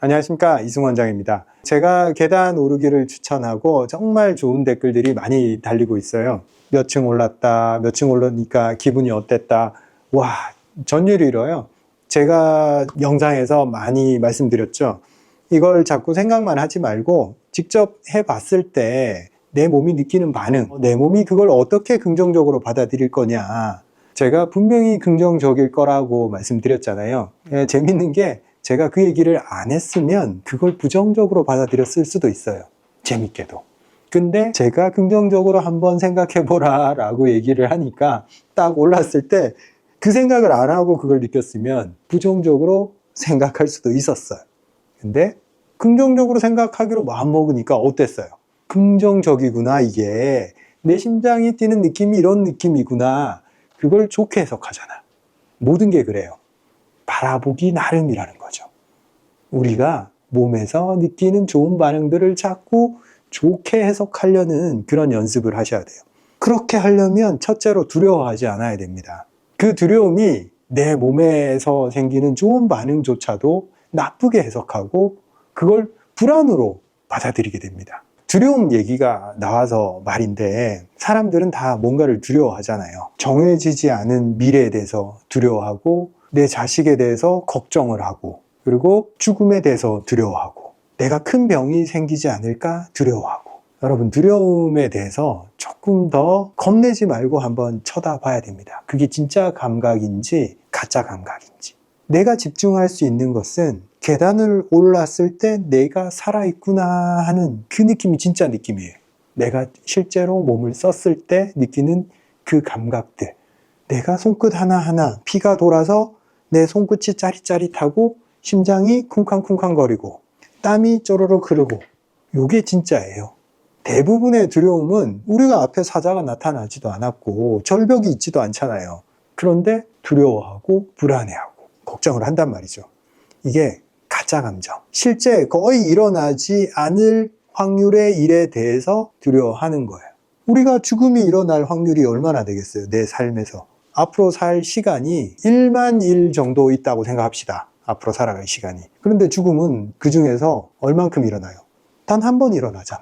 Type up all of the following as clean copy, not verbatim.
안녕하십니까, 이승원장입니다. 제가 계단 오르기를 추천하고 정말 좋은 댓글들이 많이 달리고 있어요. 몇 층 올랐다, 몇 층 올라니까 기분이 어땠다. 와, 전율이 이뤄요. 제가 영상에서 많이 말씀드렸죠. 이걸 자꾸 생각만 하지 말고 직접 해봤을 때 내 몸이 느끼는 반응, 내 몸이 그걸 어떻게 긍정적으로 받아들일 거냐. 제가 분명히 긍정적일 거라고 말씀드렸잖아요. 재밌는 게 제가 그 얘기를 안 했으면 그걸 부정적으로 받아들였을 수도 있어요. 재밌게도. 근데 제가 긍정적으로 한번 생각해보라 라고 얘기를 하니까 딱 올랐을 때 그 생각을 안 하고 그걸 느꼈으면 부정적으로 생각할 수도 있었어요. 근데 긍정적으로 생각하기로 마음먹으니까 어땠어요? 긍정적이구나, 이게. 내 심장이 뛰는 느낌이 이런 느낌이구나. 그걸 좋게 해석하잖아. 모든 게 그래요. 바라보기 나름이라는 거죠. 우리가 몸에서 느끼는 좋은 반응들을 자꾸 좋게 해석하려는 그런 연습을 하셔야 돼요. 그렇게 하려면 첫째로 두려워하지 않아야 됩니다. 그 두려움이 내 몸에서 생기는 좋은 반응조차도 나쁘게 해석하고 그걸 불안으로 받아들이게 됩니다. 두려움 얘기가 나와서 말인데 사람들은 다 뭔가를 두려워하잖아요. 정해지지 않은 미래에 대해서 두려워하고 내 자식에 대해서 걱정을 하고 그리고 죽음에 대해서 두려워하고 내가 큰 병이 생기지 않을까 두려워하고 여러분 두려움에 대해서 조금 더 겁내지 말고 한번 쳐다봐야 됩니다. 그게 진짜 감각인지 가짜 감각인지. 내가 집중할 수 있는 것은 계단을 올랐을 때 내가 살아있구나 하는 그 느낌이 진짜 느낌이에요. 내가 실제로 몸을 썼을 때 느끼는 그 감각들. 내가 손끝 하나하나 피가 돌아서 내 손끝이 짜릿짜릿하고 심장이 쿵쾅쿵쾅거리고 땀이 쪼르륵 흐르고 이게 진짜예요. 대부분의 두려움은 우리가 앞에 사자가 나타나지도 않았고 절벽이 있지도 않잖아요. 그런데 두려워하고 불안해하고 걱정을 한단 말이죠. 이게 가짜 감정. 실제 거의 일어나지 않을 확률의 일에 대해서 두려워하는 거예요. 우리가 죽음이 일어날 확률이 얼마나 되겠어요? 내 삶에서. 앞으로 살 시간이 1만 일 정도 있다고 생각합시다. 앞으로 살아갈 시간이. 그런데 죽음은 그 중에서 얼만큼 일어나요? 단 한 번 일어나잖아.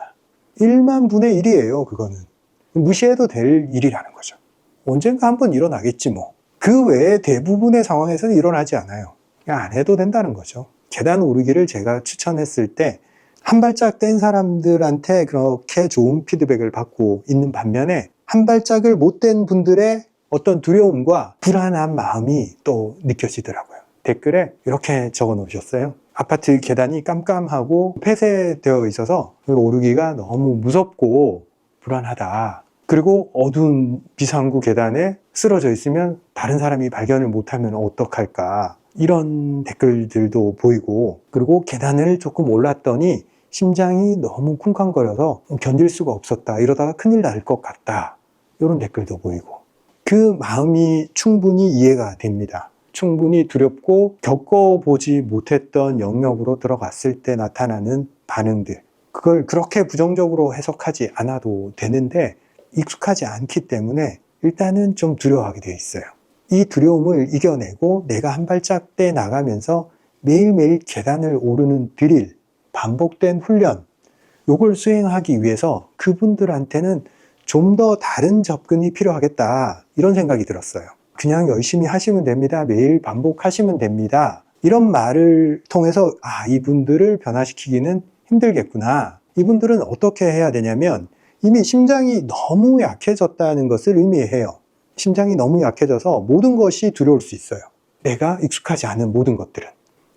1만 분의 1이에요, 그거는. 무시해도 될 일이라는 거죠. 언젠가 한 번 일어나겠지 뭐. 그 외에 대부분의 상황에서는 일어나지 않아요. 그냥 안 해도 된다는 거죠. 계단 오르기를 제가 추천했을 때 한 발짝 뗀 사람들한테 그렇게 좋은 피드백을 받고 있는 반면에 한 발짝을 못 뗀 분들의 어떤 두려움과 불안한 마음이 또 느껴지더라고요. 댓글에 이렇게 적어 놓으셨어요. 아파트 계단이 깜깜하고 폐쇄되어 있어서 오르기가 너무 무섭고 불안하다. 그리고 어두운 비상구 계단에 쓰러져 있으면 다른 사람이 발견을 못하면 어떡할까. 이런 댓글들도 보이고 그리고 계단을 조금 올랐더니 심장이 너무 쿵쾅거려서 견딜 수가 없었다. 이러다가 큰일 날 것 같다. 이런 댓글도 보이고 그 마음이 충분히 이해가 됩니다. 충분히 두렵고 겪어보지 못했던 영역으로 들어갔을 때 나타나는 반응들. 그걸 그렇게 부정적으로 해석하지 않아도 되는데 익숙하지 않기 때문에 일단은 좀 두려워하게 되어 있어요. 이 두려움을 이겨내고 내가 한 발짝 떼 나가면서 매일매일 계단을 오르는 드릴, 반복된 훈련, 요걸 수행하기 위해서 그분들한테는 좀 더 다른 접근이 필요하겠다 이런 생각이 들었어요. 그냥 열심히 하시면 됩니다. 매일 반복하시면 됩니다. 이런 말을 통해서 이분들을 변화시키기는 힘들겠구나. 이분들은 어떻게 해야 되냐면 이미 심장이 너무 약해졌다는 것을 의미해요. 심장이 너무 약해져서 모든 것이 두려울 수 있어요. 내가 익숙하지 않은 모든 것들은.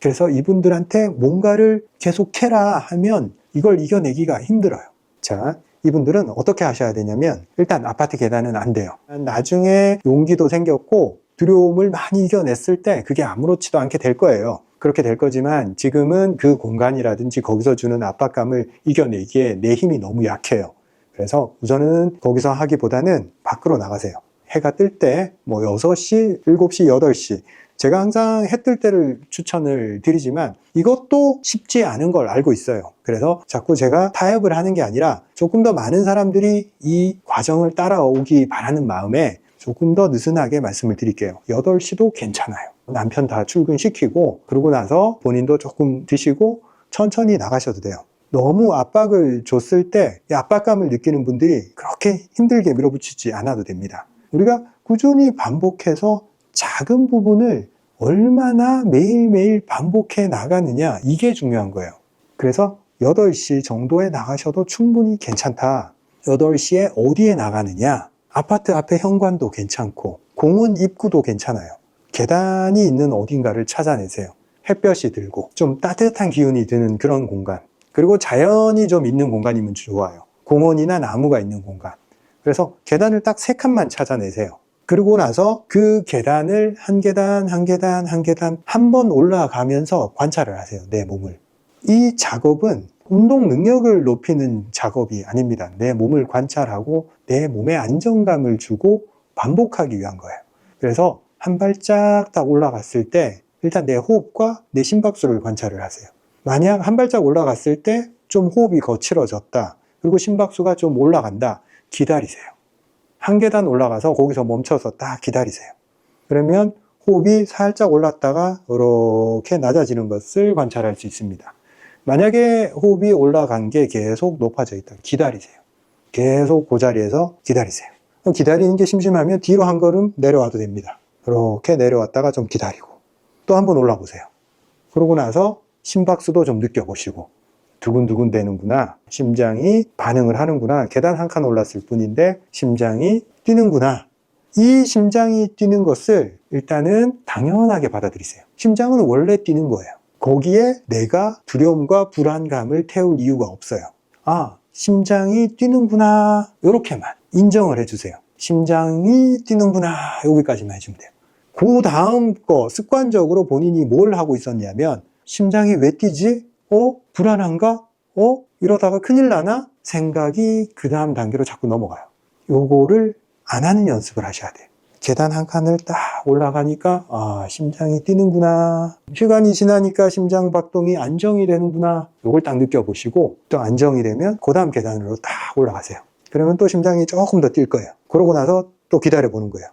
그래서 이분들한테 뭔가를 계속해라 하면 이걸 이겨내기가 힘들어요. 자, 이분들은 어떻게 하셔야 되냐면 일단 아파트 계단은 안 돼요. 나중에 용기도 생겼고 두려움을 많이 이겨냈을 때 그게 아무렇지도 않게 될 거예요. 그렇게 될 거지만 지금은 그 공간이라든지 거기서 주는 압박감을 이겨내기에 내 힘이 너무 약해요. 그래서 우선은 거기서 하기보다는 밖으로 나가세요. 해가 뜰 때 뭐 6시, 7시, 8시 제가 항상 해 뜰 때를 추천을 드리지만 이것도 쉽지 않은 걸 알고 있어요. 그래서 자꾸 제가 타협을 하는 게 아니라 조금 더 많은 사람들이 이 과정을 따라오기 바라는 마음에 조금 더 느슨하게 말씀을 드릴게요. 8시도 괜찮아요. 남편 다 출근시키고 그러고 나서 본인도 조금 드시고 천천히 나가셔도 돼요. 너무 압박을 줬을 때 압박감을 느끼는 분들이 그렇게 힘들게 밀어붙이지 않아도 됩니다. 우리가 꾸준히 반복해서 작은 부분을 얼마나 매일매일 반복해 나가느냐, 이게 중요한 거예요. 그래서 8시 정도에 나가셔도 충분히 괜찮다. 8시에 어디에 나가느냐? 아파트 앞에 현관도 괜찮고 공원 입구도 괜찮아요. 계단이 있는 어딘가를 찾아내세요. 햇볕이 들고 좀 따뜻한 기운이 드는 그런 공간, 그리고 자연이 좀 있는 공간이면 좋아요. 공원이나 나무가 있는 공간. 그래서 계단을 딱 3칸만 찾아내세요. 그러고 나서 그 계단을 한 계단 한 계단 한 계단 한 번 올라가면서 관찰을 하세요. 내 몸을. 이 작업은 운동 능력을 높이는 작업이 아닙니다. 내 몸을 관찰하고 내 몸에 안정감을 주고 반복하기 위한 거예요. 그래서 한 발짝 딱 올라갔을 때 일단 내 호흡과 내 심박수를 관찰을 하세요. 만약 한 발짝 올라갔을 때 좀 호흡이 거칠어졌다, 그리고 심박수가 좀 올라간다, 기다리세요. 한 계단 올라가서 거기서 멈춰서 딱 기다리세요. 그러면 호흡이 살짝 올랐다가 이렇게 낮아지는 것을 관찰할 수 있습니다. 만약에 호흡이 올라간 게 계속 높아져 있다, 기다리세요. 계속 그 자리에서 기다리세요. 기다리는 게 심심하면 뒤로 한 걸음 내려와도 됩니다. 이렇게 내려왔다가 좀 기다리고 또 한 번 올라보세요. 그러고 나서 심박수도 좀 느껴보시고, 두근두근 되는구나, 심장이 반응을 하는구나, 계단 한 칸 올랐을 뿐인데 심장이 뛰는구나, 이 심장이 뛰는 것을 일단은 당연하게 받아들이세요. 심장은 원래 뛰는 거예요. 거기에 내가 두려움과 불안감을 태울 이유가 없어요. 아, 심장이 뛰는구나, 이렇게만 인정을 해주세요. 심장이 뛰는구나, 여기까지만 해주면 돼요. 그 다음 거, 습관적으로 본인이 뭘 하고 있었냐면, 심장이 왜 뛰지? 불안한가? 이러다가 큰일 나나? 생각이 그 다음 단계로 자꾸 넘어가요. 요거를 안 하는 연습을 하셔야 돼요. 계단 한 칸을 딱 올라가니까 심장이 뛰는구나, 시간이 지나니까 심장 박동이 안정이 되는구나, 요걸 딱 느껴보시고 또 안정이 되면 그 다음 계단으로 딱 올라가세요. 그러면 또 심장이 조금 더 뛸 거예요. 그러고 나서 또 기다려보는 거예요.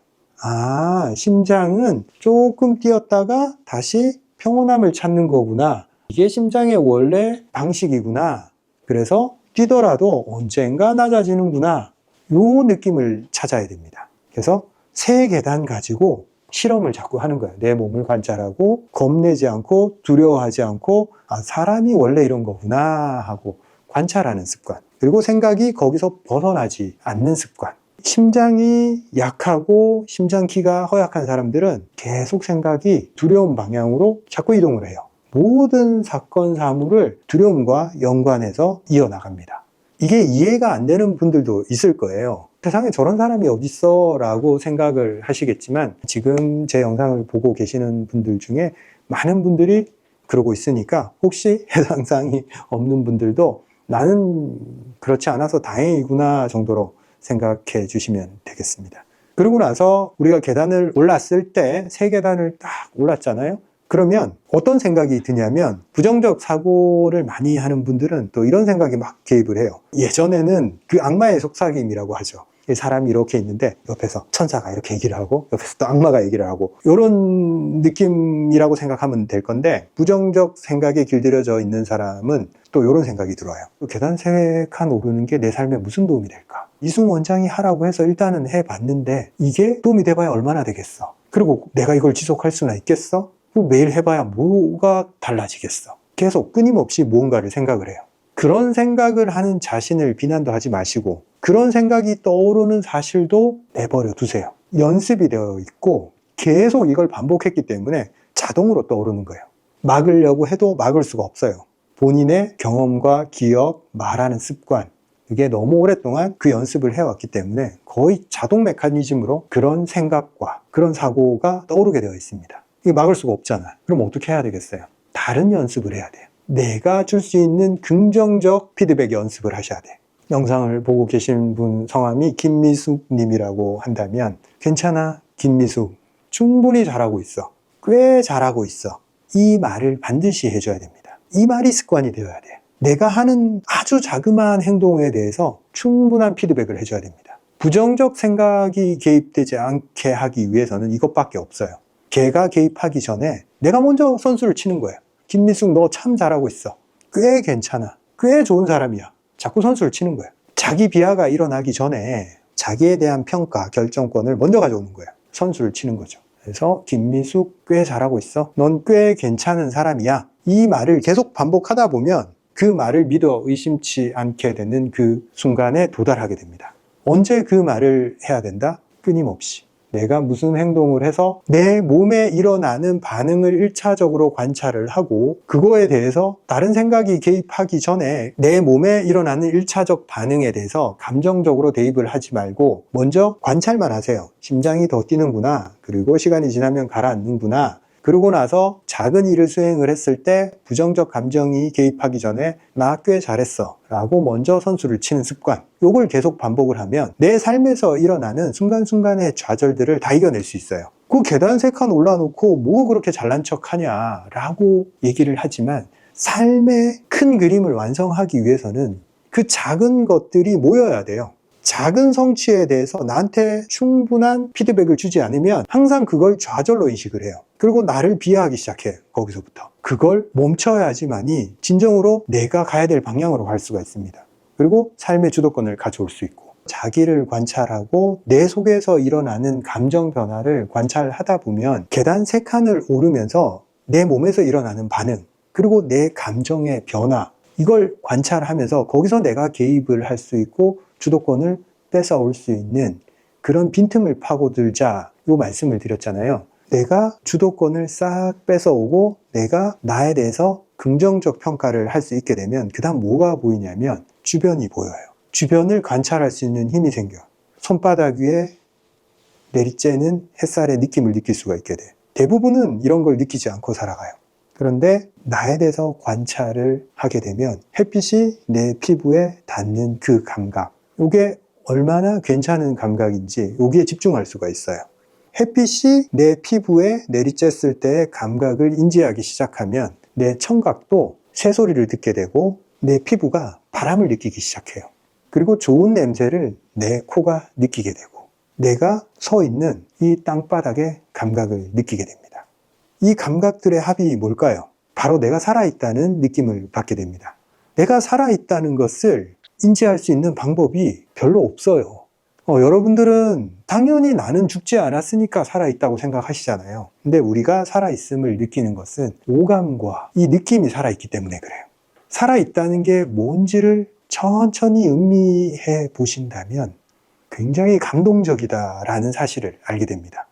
심장은 조금 뛰었다가 다시 평온함을 찾는 거구나, 이게 심장의 원래 방식이구나, 그래서 뛰더라도 언젠가 낮아지는구나, 요 느낌을 찾아야 됩니다. 그래서 3계단 가지고 실험을 자꾸 하는 거예요. 내 몸을 관찰하고 겁내지 않고 두려워하지 않고 사람이 원래 이런 거구나 하고 관찰하는 습관, 그리고 생각이 거기서 벗어나지 않는 습관. 심장이 약하고 심장키가 허약한 사람들은 계속 생각이 두려움 방향으로 자꾸 이동을 해요. 모든 사건 사물을 두려움과 연관해서 이어나갑니다. 이게 이해가 안 되는 분들도 있을 거예요. 세상에 저런 사람이 어딨어 라고 생각을 하시겠지만, 지금 제 영상을 보고 계시는 분들 중에 많은 분들이 그러고 있으니까 혹시 해당 사항이 없는 분들도 나는 그렇지 않아서 다행이구나 정도로 생각해 주시면 되겠습니다. 그러고 나서 우리가 계단을 올랐을 때 3계단을 딱 올랐잖아요. 그러면 어떤 생각이 드냐면, 부정적 사고를 많이 하는 분들은 또 이런 생각이 막 개입을 해요. 예전에는 그 악마의 속삭임이라고 하죠. 사람이 이렇게 있는데 옆에서 천사가 이렇게 얘기를 하고 옆에서 또 악마가 얘기를 하고, 이런 느낌이라고 생각하면 될 건데, 부정적 생각에 길들여져 있는 사람은 또 이런 생각이 들어요. 계단 3칸 오르는 게 내 삶에 무슨 도움이 될까? 이승 원장이 하라고 해서 일단은 해봤는데 이게 도움이 돼봐야 얼마나 되겠어? 그리고 내가 이걸 지속할 수나 있겠어? 매일 해봐야 뭐가 달라지겠어? 계속 끊임없이 무언가를 생각을 해요. 그런 생각을 하는 자신을 비난도 하지 마시고, 그런 생각이 떠오르는 사실도 내버려 두세요. 연습이 되어 있고 계속 이걸 반복했기 때문에 자동으로 떠오르는 거예요. 막으려고 해도 막을 수가 없어요. 본인의 경험과 기억, 말하는 습관, 이게 너무 오랫동안 그 연습을 해왔기 때문에 거의 자동 메커니즘으로 그런 생각과 그런 사고가 떠오르게 되어 있습니다. 이게 막을 수가 없잖아. 그럼 어떻게 해야 되겠어요? 다른 연습을 해야 돼요. 내가 줄 수 있는 긍정적 피드백 연습을 하셔야 돼요. 영상을 보고 계신 분 성함이 김미숙 님이라고 한다면, 괜찮아 김미숙, 충분히 잘하고 있어, 꽤 잘하고 있어, 이 말을 반드시 해줘야 됩니다. 이 말이 습관이 되어야 돼요. 내가 하는 아주 자그마한 행동에 대해서 충분한 피드백을 해줘야 됩니다. 부정적 생각이 개입되지 않게 하기 위해서는 이것밖에 없어요. 걔가 개입하기 전에 내가 먼저 선수를 치는 거예요. 김미숙 너 참 잘하고 있어, 꽤 괜찮아, 꽤 좋은 사람이야. 자꾸 선수를 치는 거야. 자기 비하가 일어나기 전에 자기에 대한 평가, 결정권을 먼저 가져오는 거야. 선수를 치는 거죠. 그래서 김미숙 꽤 잘하고 있어. 넌 꽤 괜찮은 사람이야. 이 말을 계속 반복하다 보면 그 말을 믿어 의심치 않게 되는 그 순간에 도달하게 됩니다. 언제 그 말을 해야 된다? 끊임없이. 내가 무슨 행동을 해서 내 몸에 일어나는 반응을 1차적으로 관찰을 하고 그거에 대해서 다른 생각이 개입하기 전에 내 몸에 일어나는 1차적 반응에 대해서 감정적으로 대입을 하지 말고 먼저 관찰만 하세요. 심장이 더 뛰는구나. 그리고 시간이 지나면 가라앉는구나. 그러고 나서 작은 일을 수행을 했을 때 부정적 감정이 개입하기 전에 나 꽤 잘했어 라고 먼저 선수를 치는 습관, 요걸 계속 반복을 하면 내 삶에서 일어나는 순간순간의 좌절들을 다 이겨낼 수 있어요. 그 계단 3칸 올라놓고 뭐 그렇게 잘난 척하냐 라고 얘기를 하지만 삶의 큰 그림을 완성하기 위해서는 그 작은 것들이 모여야 돼요. 작은 성취에 대해서 나한테 충분한 피드백을 주지 않으면 항상 그걸 좌절로 인식을 해요. 그리고 나를 비하하기 시작해요. 거기서부터. 그걸 멈춰야지만이 진정으로 내가 가야 될 방향으로 갈 수가 있습니다. 그리고 삶의 주도권을 가져올 수 있고 자기를 관찰하고 내 속에서 일어나는 감정 변화를 관찰하다 보면 계단 3칸을 오르면서 내 몸에서 일어나는 반응 그리고 내 감정의 변화 이걸 관찰하면서 거기서 내가 개입을 할 수 있고 주도권을 뺏어올 수 있는 그런 빈틈을 파고들자 요 말씀을 드렸잖아요. 내가 주도권을 싹 뺏어오고 내가 나에 대해서 긍정적 평가를 할 수 있게 되면 그 다음 뭐가 보이냐면 주변이 보여요. 주변을 관찰할 수 있는 힘이 생겨요. 손바닥 위에 내리쬐는 햇살의 느낌을 느낄 수가 있게 돼. 대부분은 이런 걸 느끼지 않고 살아가요. 그런데 나에 대해서 관찰을 하게 되면 햇빛이 내 피부에 닿는 그 감각, 이게 얼마나 괜찮은 감각인지 여기에 집중할 수가 있어요. 햇빛이 내 피부에 내리쬐을 때의 감각을 인지하기 시작하면 내 청각도 새소리를 듣게 되고 내 피부가 바람을 느끼기 시작해요. 그리고 좋은 냄새를 내 코가 느끼게 되고 내가 서 있는 이 땅바닥의 감각을 느끼게 됩니다. 이 감각들의 합이 뭘까요? 바로 내가 살아있다는 느낌을 받게 됩니다. 내가 살아있다는 것을 인지할 수 있는 방법이 별로 없어요. 여러분들은 당연히 나는 죽지 않았으니까 살아있다고 생각하시잖아요. 근데 우리가 살아있음을 느끼는 것은 오감과 이 느낌이 살아있기 때문에 그래요. 살아있다는 게 뭔지를 천천히 음미해 보신다면 굉장히 감동적이다라는 사실을 알게 됩니다.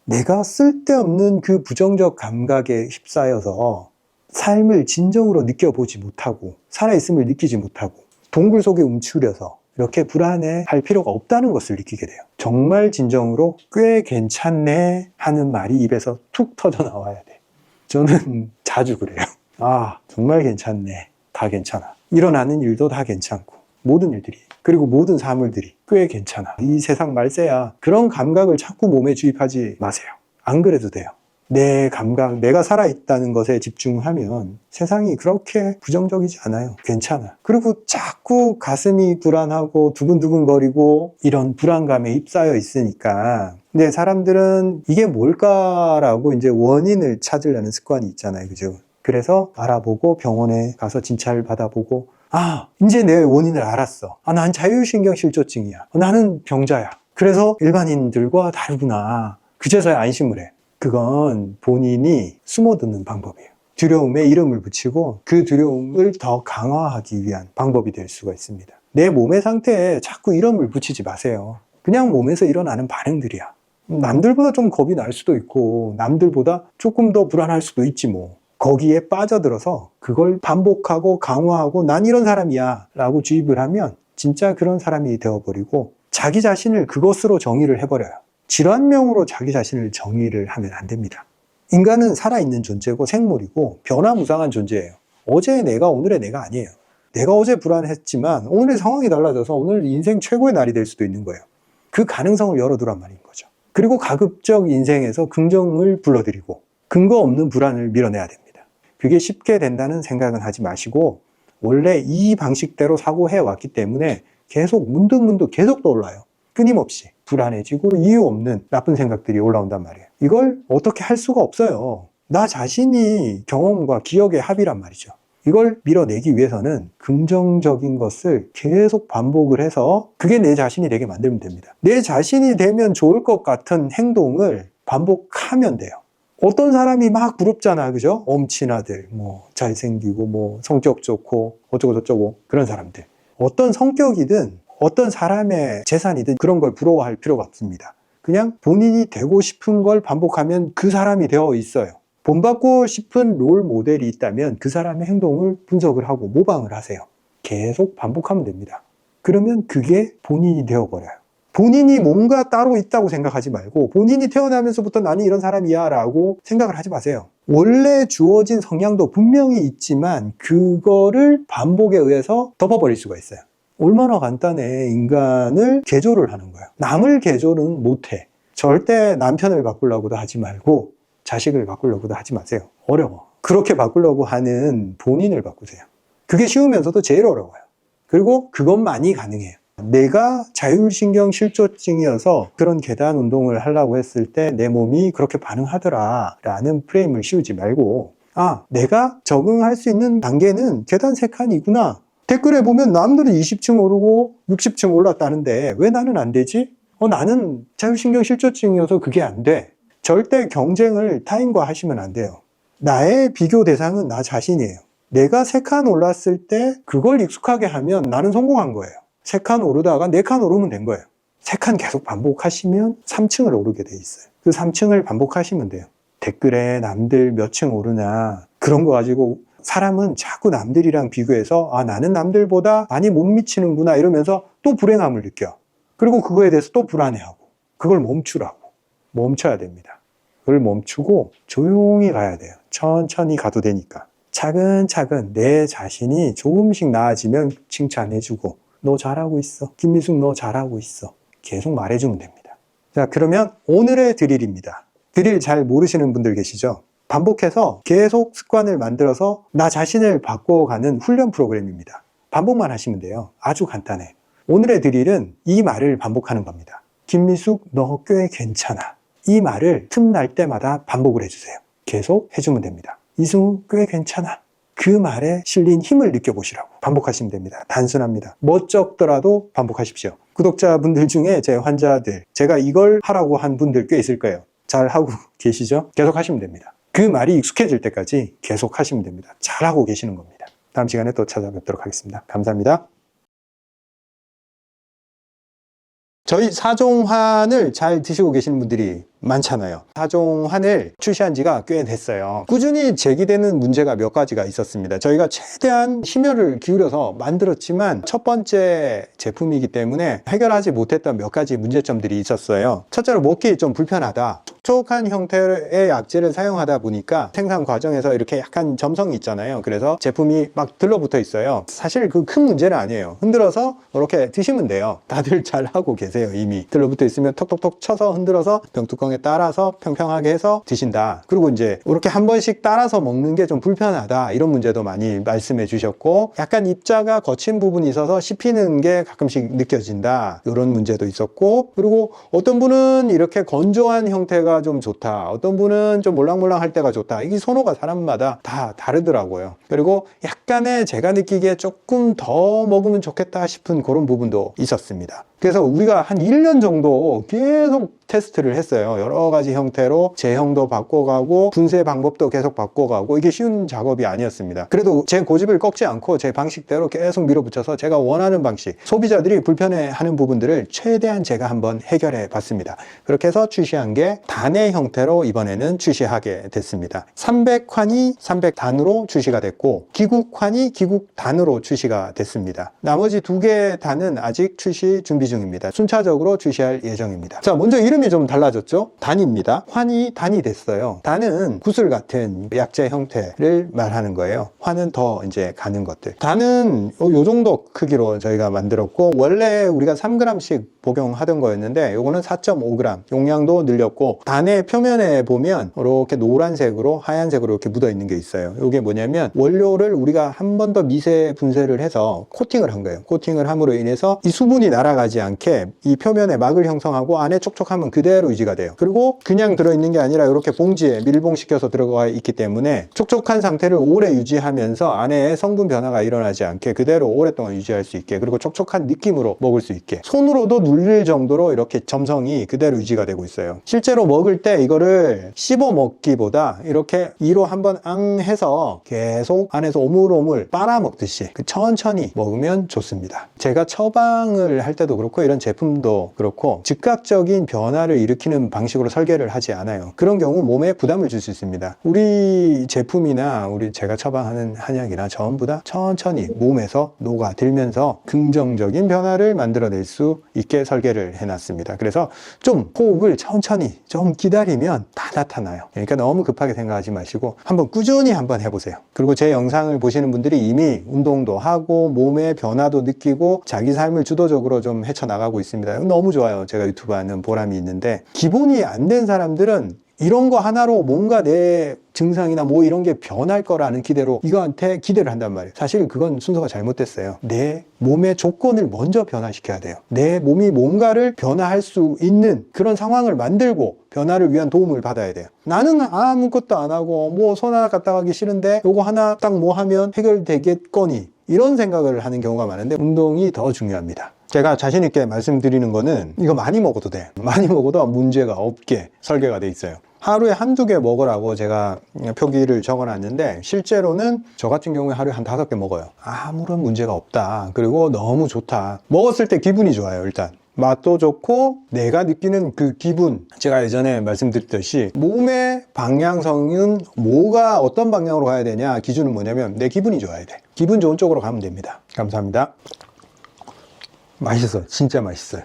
내가 쓸데없는 그 부정적 감각에 휩싸여서 삶을 진정으로 느껴보지 못하고 살아있음을 느끼지 못하고 동굴 속에 움츠려서 이렇게 불안해할 필요가 없다는 것을 느끼게 돼요. 정말 진정으로 꽤 괜찮네 하는 말이 입에서 툭 터져 나와야 돼. 저는 자주 그래요. 아, 정말 괜찮네. 다 괜찮아. 일어나는 일도 다 괜찮고 모든 일들이 그리고 모든 사물들이 꽤 괜찮아. 이 세상 말세야. 그런 감각을 자꾸 몸에 주입하지 마세요. 안 그래도 돼요. 내 감각, 내가 살아있다는 것에 집중하면 세상이 그렇게 부정적이지 않아요. 괜찮아. 그리고 자꾸 가슴이 불안하고 두근두근거리고 이런 불안감에 휩싸여 있으니까 근데 사람들은 이게 뭘까라고 이제 원인을 찾으려는 습관이 있잖아요. 그죠? 그래서 알아보고 병원에 가서 진찰을 받아보고 아, 이제 내 원인을 알았어. 아, 난 자율신경실조증이야. 나는 병자야. 그래서 일반인들과 다르구나. 그제서야 안심을 해. 그건 본인이 숨어드는 방법이에요. 두려움에 이름을 붙이고 그 두려움을 더 강화하기 위한 방법이 될 수가 있습니다. 내 몸의 상태에 자꾸 이름을 붙이지 마세요. 그냥 몸에서 일어나는 반응들이야. 남들보다 좀 겁이 날 수도 있고 남들보다 조금 더 불안할 수도 있지 뭐. 거기에 빠져들어서 그걸 반복하고 강화하고 난 이런 사람이야 라고 주입을 하면 진짜 그런 사람이 되어버리고 자기 자신을 그것으로 정의를 해버려요. 질환명으로 자기 자신을 정의를 하면 안 됩니다. 인간은 살아있는 존재고 생물이고 변화무쌍한 존재예요. 어제의 내가 오늘의 내가 아니에요. 내가 어제 불안했지만 오늘의 상황이 달라져서 오늘 인생 최고의 날이 될 수도 있는 거예요. 그 가능성을 열어두란 말인 거죠. 그리고 가급적 인생에서 긍정을 불러들이고 근거 없는 불안을 밀어내야 됩니다. 그게 쉽게 된다는 생각은 하지 마시고 원래 이 방식대로 사고해 왔기 때문에 계속 문득문득 계속 떠올라요. 끊임없이 불안해지고 이유 없는 나쁜 생각들이 올라온단 말이에요. 이걸 어떻게 할 수가 없어요. 나 자신이 경험과 기억의 합이란 말이죠. 이걸 밀어내기 위해서는 긍정적인 것을 계속 반복을 해서 그게 내 자신이 되게 만들면 됩니다. 내 자신이 되면 좋을 것 같은 행동을 반복하면 돼요. 어떤 사람이 막 부럽잖아, 그죠? 엄친 아들, 뭐 잘생기고 뭐 성격 좋고 어쩌고 저쩌고 그런 사람들. 어떤 성격이든 어떤 사람의 재산이든 그런 걸 부러워할 필요가 없습니다. 그냥 본인이 되고 싶은 걸 반복하면 그 사람이 되어 있어요. 본받고 싶은 롤 모델이 있다면 그 사람의 행동을 분석을 하고 모방을 하세요. 계속 반복하면 됩니다. 그러면 그게 본인이 되어버려요. 본인이 뭔가 따로 있다고 생각하지 말고 본인이 태어나면서부터 나는 이런 사람이야 라고 생각을 하지 마세요. 원래 주어진 성향도 분명히 있지만 그거를 반복에 의해서 덮어버릴 수가 있어요. 얼마나 간단해. 인간을 개조를 하는 거예요. 남을 개조는 못해. 절대 남편을 바꾸려고도 하지 말고 자식을 바꾸려고도 하지 마세요. 어려워. 그렇게 바꾸려고 하는 본인을 바꾸세요. 그게 쉬우면서도 제일 어려워요. 그리고 그것만이 가능해요. 내가 자율신경 실조증이어서 그런 계단 운동을 하려고 했을 때 내 몸이 그렇게 반응하더라 라는 프레임을 씌우지 말고, 아, 내가 적응할 수 있는 단계는 계단 3칸이구나. 댓글에 보면 남들은 20층 오르고 60층 올랐다는데 왜 나는 안 되지? 나는 자율신경 실조증이어서 그게 안 돼. 절대 경쟁을 타인과 하시면 안 돼요. 나의 비교 대상은 나 자신이에요. 내가 3칸 올랐을 때 그걸 익숙하게 하면 나는 성공한 거예요. 3칸 오르다가 4칸 오르면 된 거예요. 3칸 계속 반복하시면 3층을 오르게 돼 있어요. 그 3층을 반복하시면 돼요. 댓글에 남들 몇 층 오르나 그런 거 가지고 사람은 자꾸 남들이랑 비교해서 아, 나는 남들보다 많이 못 미치는구나 이러면서 또 불행함을 느껴. 그리고 그거에 대해서 또 불안해하고. 그걸 멈추라고. 멈춰야 됩니다. 그걸 멈추고 조용히 가야 돼요. 천천히 가도 되니까. 차근차근 내 자신이 조금씩 나아지면 칭찬해주고 너 잘하고 있어. 김미숙 너 잘하고 있어. 계속 말해주면 됩니다. 자, 그러면 오늘의 드릴입니다. 드릴 잘 모르시는 분들 계시죠? 반복해서 계속 습관을 만들어서 나 자신을 바꿔가는 훈련 프로그램입니다. 반복만 하시면 돼요. 아주 간단해. 오늘의 드릴은 이 말을 반복하는 겁니다. 김미숙 너 꽤 괜찮아. 이 말을 틈날 때마다 반복을 해주세요. 계속 해주면 됩니다. 이승우 꽤 괜찮아. 그 말에 실린 힘을 느껴보시라고 반복하시면 됩니다. 단순합니다. 멋쩍더라도 반복하십시오. 구독자분들 중에 제 환자들, 제가 이걸 하라고 한 분들 꽤 있을 거예요. 잘 하고 계시죠? 계속 하시면 됩니다. 그 말이 익숙해질 때까지 계속 하시면 됩니다. 잘하고 계시는 겁니다. 다음 시간에 또 찾아뵙도록 하겠습니다. 감사합니다. 저희 사종환을 잘 드시고 계시는 분들이 많잖아요. 사종환을 출시한 지가 꽤 됐어요. 꾸준히 제기되는 문제가 몇 가지가 있었습니다. 저희가 최대한 심혈을 기울여서 만들었지만 첫 번째 제품이기 때문에 해결하지 못했던 몇 가지 문제점들이 있었어요. 첫째로 먹기 좀 불편하다. 촉촉한 형태의 약재를 사용하다 보니까 생산 과정에서 이렇게 약간 점성이 있잖아요. 그래서 제품이 막 들러붙어 있어요. 사실 그 큰 문제는 아니에요. 흔들어서 이렇게 드시면 돼요. 다들 잘 하고 계세요. 이미 들러붙어 있으면 톡톡톡 쳐서 흔들어서 병뚜껑에 따라서 평평하게 해서 드신다. 그리고 이제 이렇게 한 번씩 따라서 먹는 게 좀 불편하다. 이런 문제도 많이 말씀해 주셨고, 약간 입자가 거친 부분이 있어서 씹히는 게 가끔씩 느껴진다. 이런 문제도 있었고, 그리고 어떤 분은 이렇게 건조한 형태가 좀 좋다. 어떤 분은 좀 몰랑몰랑 할 때가 좋다. 이게 선호가 사람마다 다 다르더라고요. 그리고 약간의 제가 느끼기에 조금 더 먹으면 좋겠다 싶은 그런 부분도 있었습니다. 그래서 우리가 한 1년 정도 계속 테스트를 했어요. 여러 가지 형태로 제형도 바꿔가고 분쇄 방법도 계속 바꿔가고, 이게 쉬운 작업이 아니었습니다. 그래도 제 고집을 꺾지 않고 제 방식대로 계속 밀어붙여서 제가 원하는 방식, 소비자들이 불편해하는 부분들을 최대한 제가 한번 해결해 봤습니다. 그렇게 해서 출시한 게 단의 형태로 이번에는 출시하게 됐습니다. 300환이 300단으로 출시가 됐고, 기국환이 기국단으로 출시가 됐습니다. 나머지 2개 단은 아직 출시 준비 중입니다. 순차적으로 출시할 예정입니다. 자, 먼저 이름이 좀 달라졌죠? 단입니다. 환이 단이 됐어요. 단은 구슬 같은 약재 형태를 말하는 거예요. 환은 더 이제 가는 것들. 단은 요 정도 크기로 저희가 만들었고, 원래 우리가 3g씩 복용하던 거였는데 요거는 4.5g 용량도 늘렸고, 단의 표면에 보면 이렇게 노란색으로 하얀색으로 이렇게 묻어 있는 게 있어요. 이게 뭐냐면 원료를 우리가 한 번 더 미세 분쇄를 해서 코팅을 한 거예요. 코팅을 함으로 인해서 이 수분이 날아가지 일어나지 않게 이 표면에 막을 형성하고 안에 촉촉함은 그대로 유지가 돼요. 그리고 그냥 들어있는 게 아니라 이렇게 봉지에 밀봉시켜서 들어가 있기 때문에 촉촉한 상태를 오래 유지하면서 안에 성분 변화가 일어나지 않게 그대로 오랫동안 유지할 수 있게, 그리고 촉촉한 느낌으로 먹을 수 있게, 손으로도 눌릴 정도로 이렇게 점성이 그대로 유지가 되고 있어요. 실제로 먹을 때 이거를 씹어 먹기보다 이렇게 이로 한번 앙 해서 계속 안에서 오물오물 빨아 먹듯이 천천히 먹으면 좋습니다. 제가 처방을 할 때도 그렇고 이런 제품도 그렇고 즉각적인 변화를 일으키는 방식으로 설계를 하지 않아요. 그런 경우 몸에 부담을 줄 수 있습니다. 우리 제품이나 제가 처방하는 한약이나 전부 다 천천히 몸에서 녹아들면서 긍정적인 변화를 만들어낼 수 있게 설계를 해놨습니다. 그래서 좀 호흡을 천천히 좀 기다리면 다 나타나요. 그러니까 너무 급하게 생각하지 마시고 한번 꾸준히 한번 해보세요. 그리고 제 영상을 보시는 분들이 이미 운동도 하고 몸의 변화도 느끼고 자기 삶을 주도적으로 좀 헤쳐나가고 있습니다. 너무 좋아요. 제가 유튜브 하는 보람이 있는데, 기본이 안 된 사람들은 이런 거 하나로 뭔가 내 증상이나 뭐 이런 게 변할 거라는 기대로 이거한테 기대를 한단 말이에요. 사실 그건 순서가 잘못됐어요. 내 몸의 조건을 먼저 변화시켜야 돼요. 내 몸이 뭔가를 변화할 수 있는 그런 상황을 만들고 변화를 위한 도움을 받아야 돼요. 나는 아무것도 안 하고 뭐 손 하나 갖다 가기 싫은데 요거 하나 딱 뭐 하면 해결되겠거니, 이런 생각을 하는 경우가 많은데 운동이 더 중요합니다. 제가 자신 있게 말씀드리는 거는 이거 많이 먹어도 돼. 많이 먹어도 문제가 없게 설계가 돼 있어요. 하루에 한두 개 먹으라고 제가 표기를 적어놨는데 실제로는 저 같은 경우에 하루에 한 5개 먹어요. 아무런 문제가 없다. 그리고 너무 좋다. 먹었을 때 기분이 좋아요. 일단 맛도 좋고 내가 느끼는 그 기분, 제가 예전에 말씀드렸듯이 몸의 방향성은 뭐가 어떤 방향으로 가야 되냐, 기준은 뭐냐면 내 기분이 좋아야 돼. 기분 좋은 쪽으로 가면 됩니다. 감사합니다. 맛있어요. 진짜 맛있어요.